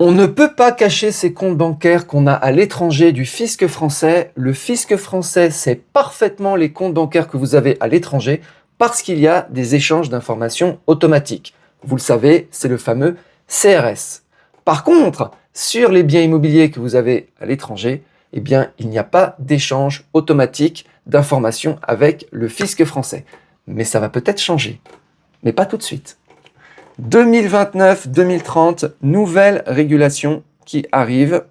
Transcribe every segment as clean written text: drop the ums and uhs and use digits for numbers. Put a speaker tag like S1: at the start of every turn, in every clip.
S1: On ne peut pas cacher ses comptes bancaires qu'on a à l'étranger du fisc français. Le fisc français sait parfaitement les comptes bancaires que vous avez à l'étranger parce qu'il y a des échanges d'informations automatiques. Vous le savez, c'est le fameux CRS. Par contre, sur les biens immobiliers que vous avez à l'étranger, eh bien, il n'y a pas d'échange automatique d'informations avec le fisc français. Mais ça va peut-être changer, mais pas tout de suite. 2029-2030, nouvelle régulation qui arrive.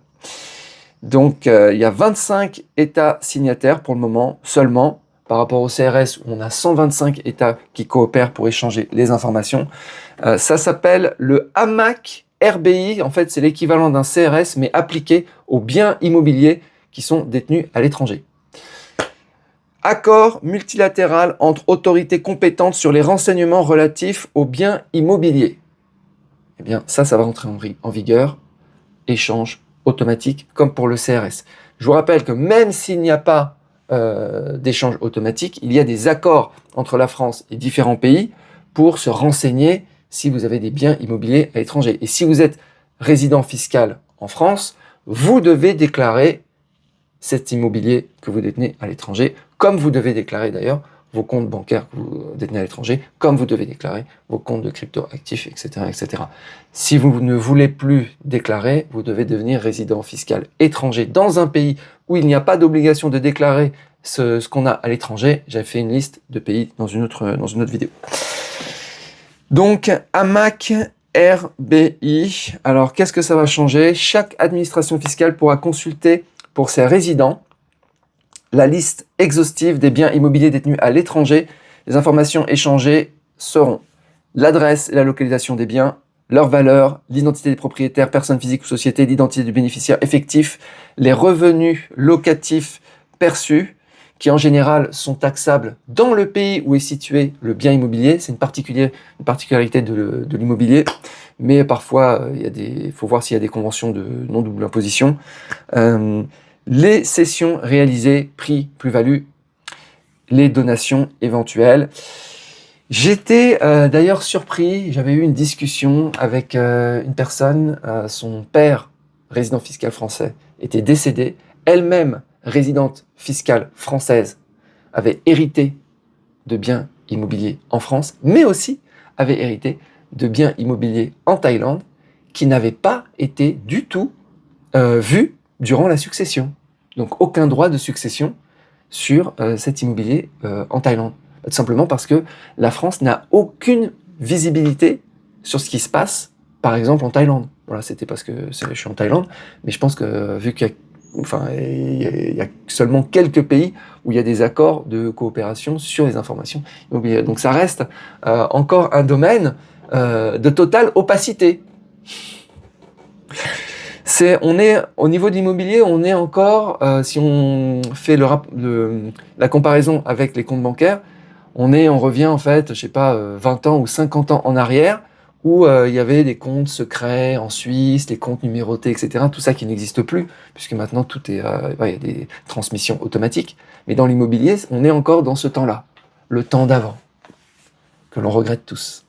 S1: Donc, il y a 25 États signataires pour le moment, seulement, par rapport au CRS, où on a 125 États qui coopèrent pour échanger les informations. Ça s'appelle le AMAC RBI. En fait, c'est l'équivalent d'un CRS, mais appliqué aux biens immobiliers qui sont détenus à l'étranger. Accord multilatéral entre autorités compétentes sur les renseignements relatifs aux biens immobiliers. Eh bien, ça va rentrer en vigueur. Échange automatique, comme pour le CRS. Je vous rappelle que même s'il n'y a pas d'échange automatique, il y a des accords entre la France et différents pays pour se renseigner si vous avez des biens immobiliers à l'étranger. Et si vous êtes résident fiscal en France, vous devez déclarer cet immobilier que vous détenez à l'étranger, comme vous devez déclarer d'ailleurs vos comptes bancaires que vous détenez à l'étranger, comme vous devez déclarer vos comptes de crypto-actifs, etc., etc. Si vous ne voulez plus déclarer, vous devez devenir résident fiscal étranger dans un pays où il n'y a pas d'obligation de déclarer ce qu'on a à l'étranger. J'avais fait une liste de pays dans une autre vidéo. Donc, AMAC RBI. Alors, qu'est-ce que ça va changer? Chaque administration fiscale pourra consulter pour ses résidents la liste exhaustive des biens immobiliers détenus à l'étranger. Les informations échangées seront l'adresse et la localisation des biens, leur valeur, l'identité des propriétaires, personnes physiques ou sociétés, l'identité du bénéficiaire effectif, les revenus locatifs perçus, qui en général sont taxables dans le pays où est situé le bien immobilier. C'est une particularité de l'immobilier, mais parfois il faut voir s'il y a des conventions de non-double imposition. Les cessions réalisées, prix, plus-value, les donations éventuelles. J'étais d'ailleurs surpris, j'avais eu une discussion avec une personne, son père, résident fiscal français, était décédé, elle-même résidente fiscale française, avait hérité de biens immobiliers en France, mais aussi avait hérité de biens immobiliers en Thaïlande qui n'avaient pas été du tout vus durant la succession. Donc aucun droit de succession sur cet immobilier en Thaïlande. Tout simplement parce que la France n'a aucune visibilité sur ce qui se passe, par exemple en Thaïlande. Voilà, c'était parce que je suis en Thaïlande, mais je pense que vu qu'il y a seulement quelques pays où il y a des accords de coopération sur les informations immobilières. Donc ça reste encore un domaine de totale opacité. On est au niveau de l'immobilier, on est encore, si on fait la comparaison avec les comptes bancaires, on revient en fait, je sais pas, 20 ans ou 50 ans en arrière, où il y avait des comptes secrets en Suisse, des comptes numérotés, etc. Tout ça qui n'existe plus, puisque maintenant tout est, il y a des transmissions automatiques. Mais dans l'immobilier, on est encore dans ce temps-là, le temps d'avant, que l'on regrette tous.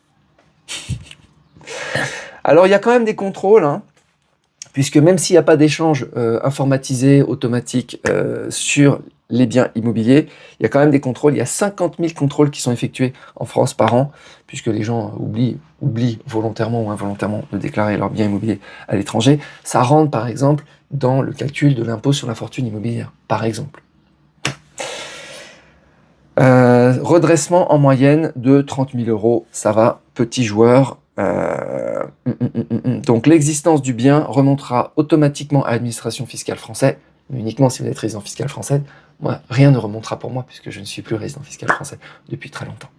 S1: Alors il y a quand même des contrôles, hein, puisque même s'il n'y a pas d'échange informatisé, automatique sur les biens immobiliers, il y a quand même des contrôles. Il y a 50 000 contrôles qui sont effectués en France par an, puisque les gens oublient volontairement ou involontairement de déclarer leurs biens immobiliers à l'étranger. Ça rentre par exemple dans le calcul de l'impôt sur la fortune immobilière, par exemple. Redressement en moyenne de 30 000 €, ça va, petit joueur. Donc l'existence du bien remontera automatiquement à l'administration fiscale française, mais uniquement si vous êtes résident fiscal français. Moi, rien ne remontera pour moi puisque je ne suis plus résident fiscal français depuis très longtemps.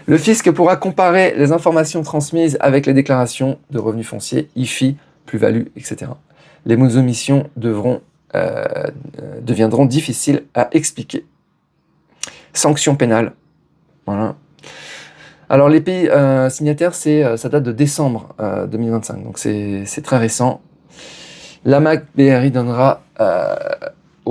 S1: Le fisc pourra comparer les informations transmises avec les déclarations de revenus fonciers, IFI, plus-value, etc. Les omissions deviendront difficiles à expliquer. Sanctions pénales. Voilà. Alors les pays signataires, ça date de décembre 2025, donc c'est très récent. L'AMAC BRI donnera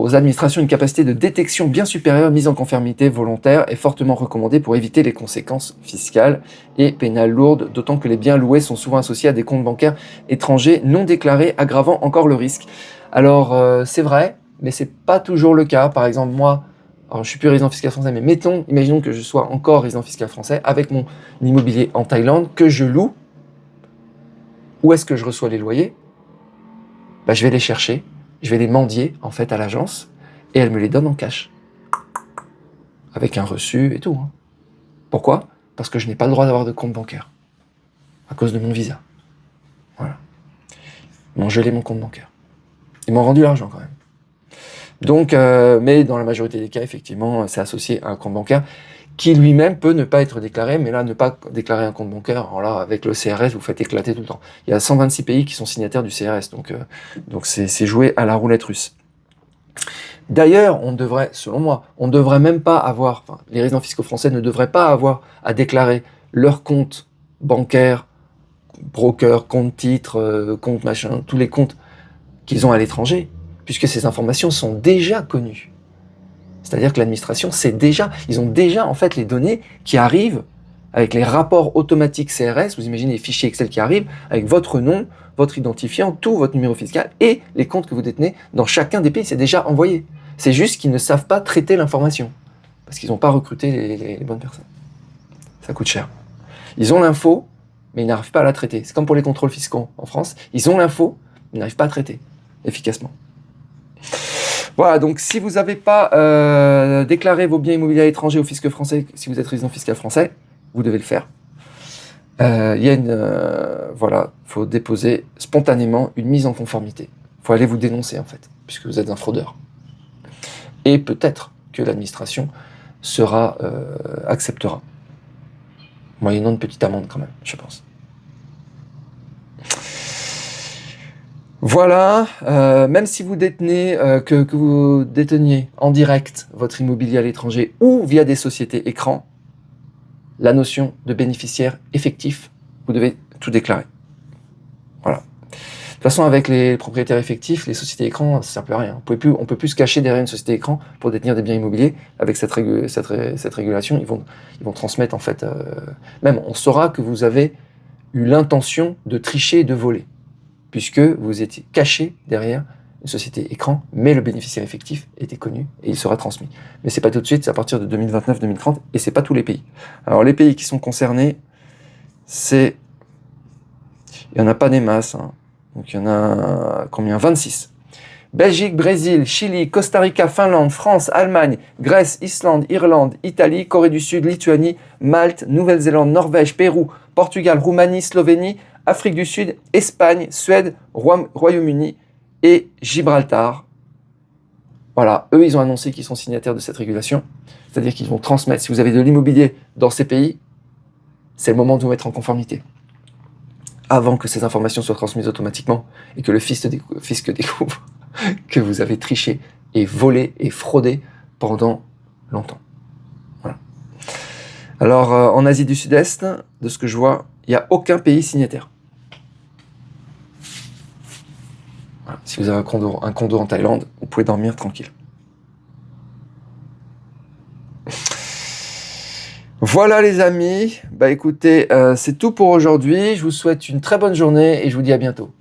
S1: aux administrations une capacité de détection bien supérieure, mise en conformité volontaire est fortement recommandée pour éviter les conséquences fiscales et pénales lourdes, d'autant que les biens loués sont souvent associés à des comptes bancaires étrangers non déclarés, aggravant encore le risque. Alors, c'est vrai, mais c'est pas toujours le cas. Par exemple, moi, alors je suis plus résident fiscal français, mais imaginons que je sois encore résident fiscal français avec mon immobilier en Thaïlande que je loue. Où est-ce que je reçois les loyers? Je vais les chercher, je vais les mendier en fait à l'agence et elle me les donne en cash. Avec un reçu et tout. Hein. Pourquoi? Parce que je n'ai pas le droit d'avoir de compte bancaire. À cause de mon visa. Voilà. Ils m'ont gelé mon compte bancaire. Ils m'ont rendu l'argent quand même. Donc, mais dans la majorité des cas, effectivement, c'est associé à un compte bancaire qui lui-même peut ne pas être déclaré, mais là, ne pas déclarer un compte bancaire, alors là, avec le CRS, vous faites éclater tout le temps. Il y a 126 pays qui sont signataires du CRS, donc c'est joué à la roulette russe. D'ailleurs, selon moi, on ne devrait même pas avoir, les résidents fiscaux français ne devraient pas avoir à déclarer leur compte bancaire, broker, compte titre, compte machin, tous les comptes qu'ils ont à l'étranger, puisque ces informations sont déjà connues. C'est-à-dire que l'administration ils ont déjà en fait les données qui arrivent avec les rapports automatiques CRS, vous imaginez les fichiers Excel qui arrivent, avec votre nom, votre identifiant, tout votre numéro fiscal et les comptes que vous détenez dans chacun des pays, c'est déjà envoyé. C'est juste qu'ils ne savent pas traiter l'information, parce qu'ils n'ont pas recruté les bonnes personnes. Ça coûte cher. Ils ont l'info, mais ils n'arrivent pas à la traiter. C'est comme pour les contrôles fiscaux en France, ils ont l'info, mais ils n'arrivent pas à traiter efficacement. Voilà, donc si vous n'avez pas déclaré vos biens immobiliers à l'étranger au fisc français, si vous êtes résident fiscal français, vous devez le faire. Faut déposer spontanément une mise en conformité. Il faut aller vous dénoncer en fait, puisque vous êtes un fraudeur. Et peut-être que l'administration acceptera. Moyennant une petite amende quand même, je pense. Voilà, même si vous détenez, que vous déteniez en direct votre immobilier à l'étranger ou via des sociétés écrans, la notion de bénéficiaire effectif, vous devez tout déclarer. Voilà. De toute façon, avec les propriétaires effectifs, les sociétés écrans, ça ne sert plus à rien. On ne peut plus se cacher derrière une société écran pour détenir des biens immobiliers. Avec cette régulation, ils vont transmettre en fait. Même on saura que vous avez eu l'intention de tricher et de voler, puisque vous étiez caché derrière une société écran, mais le bénéficiaire effectif était connu et il sera transmis. Mais c'est pas tout de suite, c'est à partir de 2029-2030 et c'est pas tous les pays. Alors les pays qui sont concernés, il y en a pas des masses, hein. Donc il y en a combien? 26. Belgique, Brésil, Chili, Costa Rica, Finlande, France, Allemagne, Grèce, Islande, Irlande, Italie, Corée du Sud, Lituanie, Malte, Nouvelle-Zélande, Norvège, Pérou, Portugal, Roumanie, Slovénie, Afrique du Sud, Espagne, Suède, Royaume-Uni et Gibraltar. Voilà, eux, ils ont annoncé qu'ils sont signataires de cette régulation. C'est-à-dire qu'ils vont transmettre, si vous avez de l'immobilier dans ces pays, c'est le moment de vous mettre en conformité. Avant que ces informations soient transmises automatiquement et que le fisc découvre que vous avez triché et volé et fraudé pendant longtemps. Voilà. Alors, en Asie du Sud-Est, de ce que je vois, il n'y a aucun pays signataire. Voilà. Si vous avez un condo en Thaïlande, vous pouvez dormir tranquille. Voilà les amis, écoutez, c'est tout pour aujourd'hui. Je vous souhaite une très bonne journée et je vous dis à bientôt.